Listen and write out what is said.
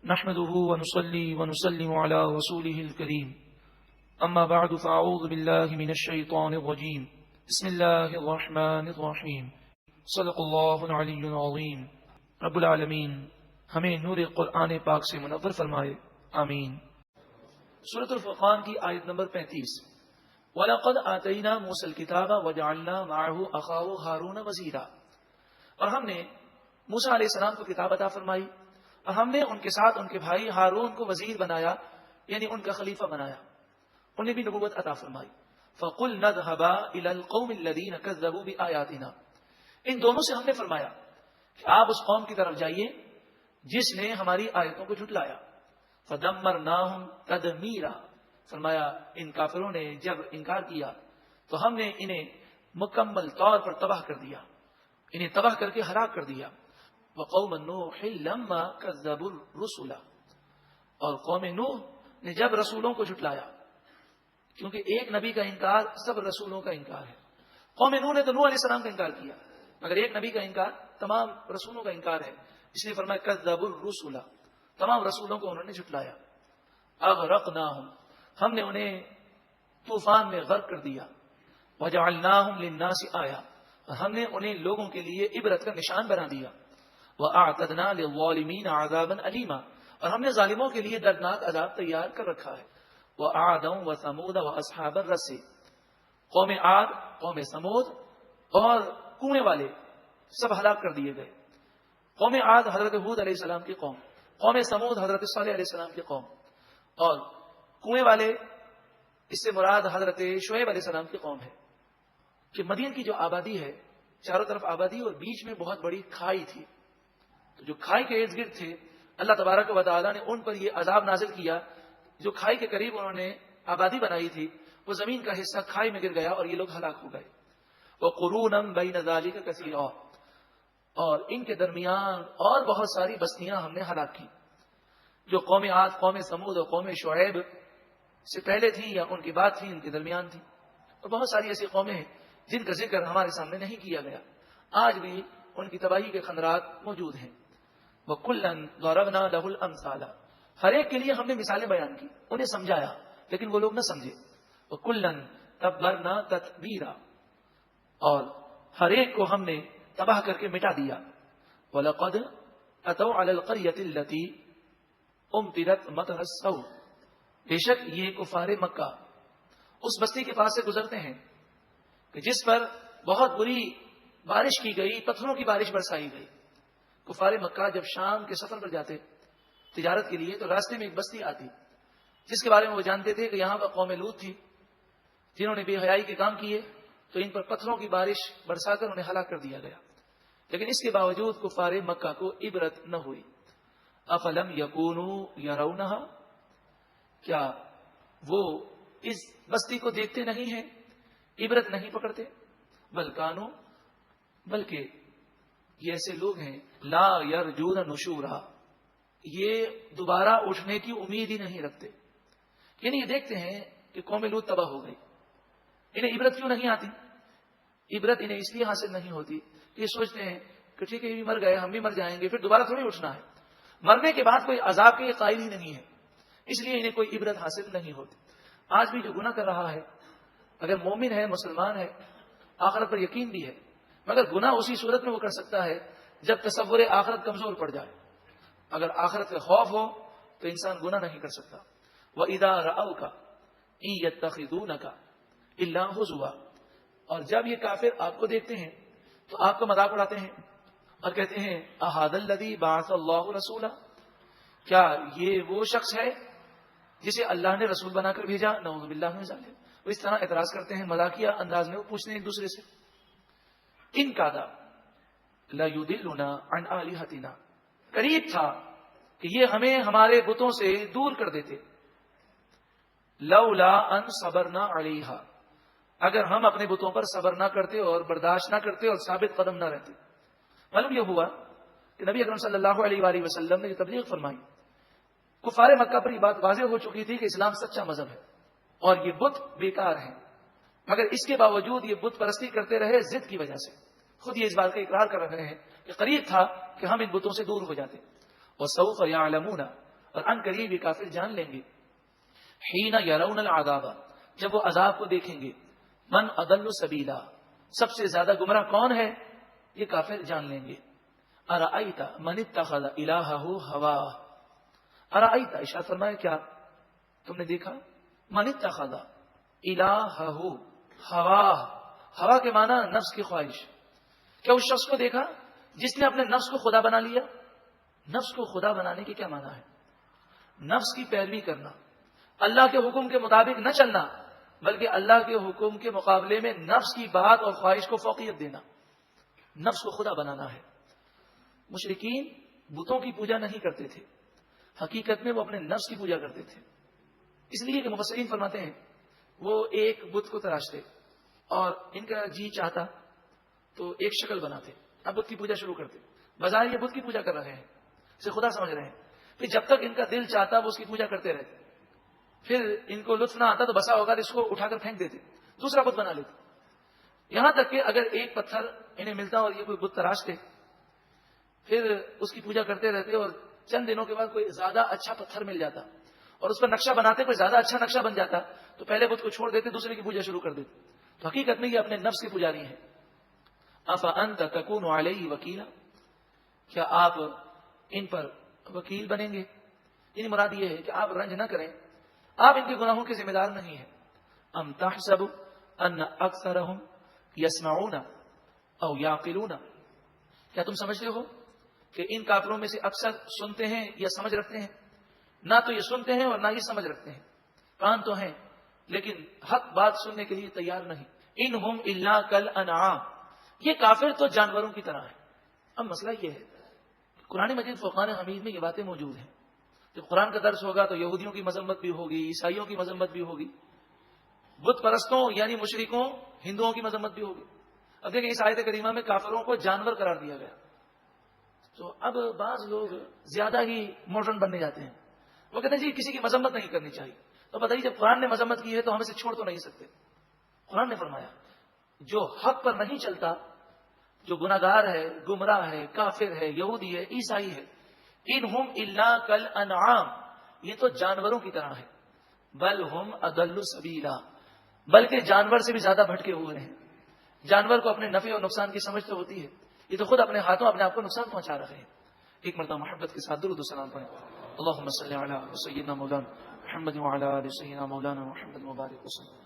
نحمده ونصلي ونسلم على رسوله الكريم أما بعد فأعوذ بالله من الشيطان الرجيم بسم الله الرحمن الرحيم صدق الله العلي العظيم رب العالمین ہمیں نور قرآن پاک سے منور فرمائے آمین۔ سورۃ الفرقان کی آیت نمبر 35 وَلَقَدْ آتَيْنَا مُوسَى الْكِتَابَ وَجَعَلْنَا مَعَهُ أَخَاهُ هَارُونَ وَزِيرًا، اور ہم نے موسیٰ علیہ السلام کو کتاب عطا فرمائی اور ہم نے ان کے ساتھ ان کے بھائی ہارون کو وزیر بنایا، یعنی ان کا خلیفہ بنایا، انہیں بھی نبوت عطا فرمائی۔ فَقُلْنَا اذْهَبَا إِلَى الْقَوْمِ الَّذِينَ كَذَّبُوا بِآيَاتِنَا، ان دونوں سے ہم نے فرمایا کہ آپ اس قوم کی طرف جائیے جس نے ہماری آیتوں کو جھٹلایا۔ فَدَمَّرْنَاهُمْ تَدْمِيرًا، فرمایا ان کافروں نے جب انکار کیا تو ہم نے انہیں مکمل طور پر تباہ کر دیا، انہیں تباہ کر کے ہلاک کر دیا۔ وَقَوْمَ نُوحٍ لَمَّا كَذَّبُوا الرُّسُلَ، اور قوم نوح نے جب رسولوں کو جھٹلایا، کیونکہ ایک نبی کا انکار سب رسولوں کا انکار ہے۔ قوم نوح نے تو نوح علیہ السلام کا انکار کیا، مگر ایک نبی کا انکار تمام رسولوں کا انکار ہے، اس لیے فرمایا كَذَّبُوا الرُّسُلَ، تمام رسولوں کو انہوں نے جھٹلایا۔ اغرقناہم، ہم نے انہیں طوفان میں غرق کر دیا۔ وجعلناہم للناس آیہ، اور ہم نے انہیں لوگوں کے لیے عبرت کا نشان بنا دیا۔ وَأَعْتَدْنَا لِلظَّالِمِينَ عَذَابًا أَلِيمًا، اور ہم نے ظالموں کے لیے دردناک عذاب تیار کر رکھا ہے۔ وَعَادًا وَثَمُودَ وَأَصْحَابَ الرَّسِّ، قوم عاد، قوم سمود اور کنویں والے سب ہلاک کر دیے گئے۔ قوم عاد حضرت ہود علیہ السلام کی قوم، قوم سمود حضرت صالح علیہ السلام کی قوم، اور کنویں والے اس سے مراد حضرت شعیب علیہ السلام کی قوم ہے۔ کہ مدین کی جو آبادی ہے، چاروں طرف آبادی اور بیچ میں بہت بڑی کھائی تھی، تو جو کھائی کے ارد گرد تھے اللہ تبارک و تعالیٰ نے ان پر یہ عذاب نازل کیا۔ جو کھائی کے قریب انہوں نے آبادی بنائی تھی وہ زمین کا حصہ کھائی میں گر گیا اور یہ لوگ ہلاک ہو گئے۔ وَقُرُونًا بَيْنَ ذَلِكَ كَثِيرًا، اور ان کے درمیان اور بہت ساری بستیاں ہم نے ہلاک کی، جو قوم عاد، قوم سمود اور قوم شعیب سے پہلے تھیں یا ان کی بعد تھیں، ان کے درمیان تھیں۔ اور بہت ساری ایسی قومیں ہیں جن کا ذکر ہمارے سامنے نہیں کیا گیا، آج بھی ان کی تباہی کے خندرات موجود ہیں۔ وَكُلًّا ضَرَبْنَا لَهُ الْأَمْثَالَ، ہر ایک کے لیے ہم نے مثالیں بیان کی، انہیں سمجھایا لیکن وہ لوگ نہ سمجھے۔ وَكُلًّا تَبَّرْنَا تَتْبِيرًا، اور ہر ایک کو ہم نے تباہ کر کے مٹا دیا۔ وَلَقَدْ أَتَوْا عَلَى الْقَرْيَةِ الَّتِي أُمْطِرَتْ مَطَرَ السَّوْءِ، بے شک یہ کفار مکہ اس بستی کے پاس سے گزرتے ہیں کہ جس پر بہت بری بارش کی گئی، پتھروں کی بارش برسائی گئی۔ کفار مکہ جب شام کے سفر پر جاتے تجارت کے لیے تو راستے میں ایک بستی آتی جس کے بارے میں وہ جانتے تھے کہ یہاں پر قوم لوط تھی جنہوں نے بے حیائی کے کام کیے، تو ان پر پتھروں کی بارش برسا کر انہیں ہلاک کر دیا گیا۔ لیکن اس کے باوجود کفار مکہ کو عبرت نہ ہوئی۔ افلم یکونوا یرونہا، کیا وہ اس بستی کو دیکھتے نہیں ہیں، عبرت نہیں پکڑتے؟ بلکہ یہ ایسے لوگ ہیں لا یرجون نشورا، یہ دوبارہ اٹھنے کی امید ہی نہیں رکھتے۔ یعنی یہ دیکھتے ہیں کہ قوم لوط تباہ ہو گئی، انہیں عبرت کیوں نہیں آتی؟ عبرت انہیں اس لیے حاصل نہیں ہوتی کہ یہ سوچتے ہیں کہ ٹھیک ہے یہ بھی مر گئے، ہم بھی مر جائیں گے، پھر دوبارہ تھوڑی اٹھنا ہے، مرنے کے بعد کوئی عذاب کے قائل ہی نہیں ہے، اس لیے انہیں کوئی عبرت حاصل نہیں ہوتی۔ آج بھی جو گناہ کر رہا ہے، اگر مومن ہے، مسلمان ہے، آخرت پر یقین بھی ہے، مگر گناہ اسی صورت میں وہ کر سکتا ہے جب تصور آخرت کمزور پڑ جائے۔ اگر آخرت کا خوف ہو تو انسان گناہ نہیں کر سکتا۔ وَإِذَا رَأَوْكَ إِن يَتَّخِذُونَكَ إِلَّا هُزُوًا، اور جب یہ کافر آپ کو دیکھتے ہیں تو آپ کا مذاق اڑاتے ہیں اور کہتے ہیں أَهَذَا الَّذِي بَعَثَ اللَّهُ رَسُولًا، کیا یہ وہ شخص ہے جسے اللہ نے رسول بنا کر بھیجا؟ نعوذ باللہ من ذالک۔ وہ اس طرح اعتراض کرتے ہیں، مذاقیہ انداز میں وہ پوچھتے ہیں ایک دوسرے سے۔ ان کادا لَيُضِلُّنَا عَنْ آلِهَتِنَا، قریب تھا کہ یہ ہمیں ہمارے بتوں سے دور کر دیتے۔ لولا ان صبرنا علیہا، اگر ہم اپنے بتوں پر صبر نہ کرتے اور برداشت نہ کرتے اور ثابت قدم نہ رہتے۔ معلوم یہ ہوا کہ نبی اکرم صلی اللہ علیہ وآلہ وسلم نے جو تبلیغ فرمائی، کفار مکہ پر یہ بات واضح ہو چکی تھی کہ اسلام سچا مذہب ہے اور یہ بت بیکار ہیں، مگر اس کے باوجود یہ بت پرستی کرتے رہے ضد کی وجہ سے۔ خود یہ اس بات کا اقرار کر رہے ہیں کہ قریب تھا کہ ہم ان بتوں سے دور ہو جاتے۔ وَسَوْفَ يَعْلَمُونَ، اور ان قریب یہ کافر جان لیں گے حین یرون العذاب، جب وہ عذاب کو دیکھیں گے، من اضل سبیلا، سب سے زیادہ گمراہ کون ہے، یہ کافر جان لیں گے۔ ارأیت من اتخذ الہہ ہواہ، ارأیت اشارہ فرمایا کیا تم نے دیکھا، من اتخذ الہہ ہواہ، ہوا کے معنی نفس کی خواہش، کیا اس شخص کو دیکھا جس نے اپنے نفس کو خدا بنا لیا؟ نفس کو خدا بنانے کے کیا معنی ہے؟ نفس کی پیروی کرنا، اللہ کے حکم کے مطابق نہ چلنا، بلکہ اللہ کے حکم کے مقابلے میں نفس کی بات اور خواہش کو فوقیت دینا، نفس کو خدا بنانا ہے۔ مشرکین بتوں کی پوجا نہیں کرتے تھے، حقیقت میں وہ اپنے نفس کی پوجا کرتے تھے، اس لیے کہ مفسرین فرماتے ہیں وہ ایک بت کو تراشتے اور ان کا جی چاہتا تو ایک شکل بناتے، اب بت کی پوجا شروع کرتے، بظاہر یہ بت کی پوجا کر رہے ہیں، اسے خدا سمجھ رہے ہیں، پھر جب تک ان کا دل چاہتا وہ اس کی پوجا کرتے رہتے، پھر ان کو لطف نہ آتا تو بسا ہوگا اس کو اٹھا کر پھینک دیتے، دوسرا بت بنا لیتے، یہاں تک کہ اگر ایک پتھر انہیں ملتا اور یہ کوئی بت تراشتے پھر اس کی پوجا کرتے رہتے، اور چند دنوں کے بعد کوئی زیادہ اچھا پتھر مل جاتا اور اس پر نقشہ بناتے، کوئی زیادہ اچھا نقشہ بن جاتا تو پہلے بت کو چھوڑ دیتے، دوسرے کی پوجا شروع کر دیتے۔ تو حقیقت میں یہ اپنے نفس کی پجاری ہیں۔ افانت تکون علیہ وکیلا، کیا آپ ان پر وکیل بنیں گے؟ یعنی مراد یہ ہے کہ آپ رنج نہ کریں، آپ ان کے گناہوں کے ذمہ دار نہیں ہیں۔ ام تحسب ان اکثرهم یسمعون او یعقلون، کیا تم سمجھتے ہو کہ ان کافروں میں سے اکثر سنتے ہیں یا سمجھ رکھتے ہیں؟ نہ تو یہ سنتے ہیں اور نہ یہ سمجھ رکھتے ہیں، کان تو ہیں لیکن حق بات سننے کے لیے تیار نہیں۔ انہم الا کالانعام، یہ کافر تو جانوروں کی طرح ہے۔ اب مسئلہ یہ ہے قرآن مجید فرقان حمید میں یہ باتیں موجود ہیں، جب قرآن کا درس ہوگا تو یہودیوں کی مذمت بھی ہوگی، عیسائیوں کی مذمت بھی ہوگی، بت پرستوں یعنی مشرکوں ہندوؤں کی مذمت بھی ہوگی۔ اب دیکھیں اس آیت کریمہ میں کافروں کو جانور قرار دیا گیا، تو اب بعض لوگ زیادہ ہی ماڈرن بننے جاتے ہیں، وہ کہتے ہیں جی کسی کی مذمت نہیں کرنی چاہیے۔ تو بتائیے جب قرآن نے مذمت کی ہے تو ہم اسے چھوڑ تو نہیں سکتے۔ قرآن نے فرمایا جو حق پر نہیں چلتا، جو گناہگار ہے، گمراہ ہے، کافر ہے، یہودی ہے، عیسائی ہے، انہم الا کالانعام، یہ تو جانوروں کی طرح ہے، بل ہم اضل سبیلا، بلکہ جانور سے بھی زیادہ بھٹکے ہوئے ہیں۔ جانور کو اپنے نفع اور نقصان کی سمجھ تو ہوتی ہے، یہ تو خود اپنے ہاتھوں اپنے آپ کو نقصان پہنچا رہے ہیں۔ ایک مرتبہ محبت کے ساتھ درود و سلام پڑھیں۔ اللهم صل علی سیدنا مولانا محمد وعلی آل سیدنا مولانا محمد مبارک وسلم۔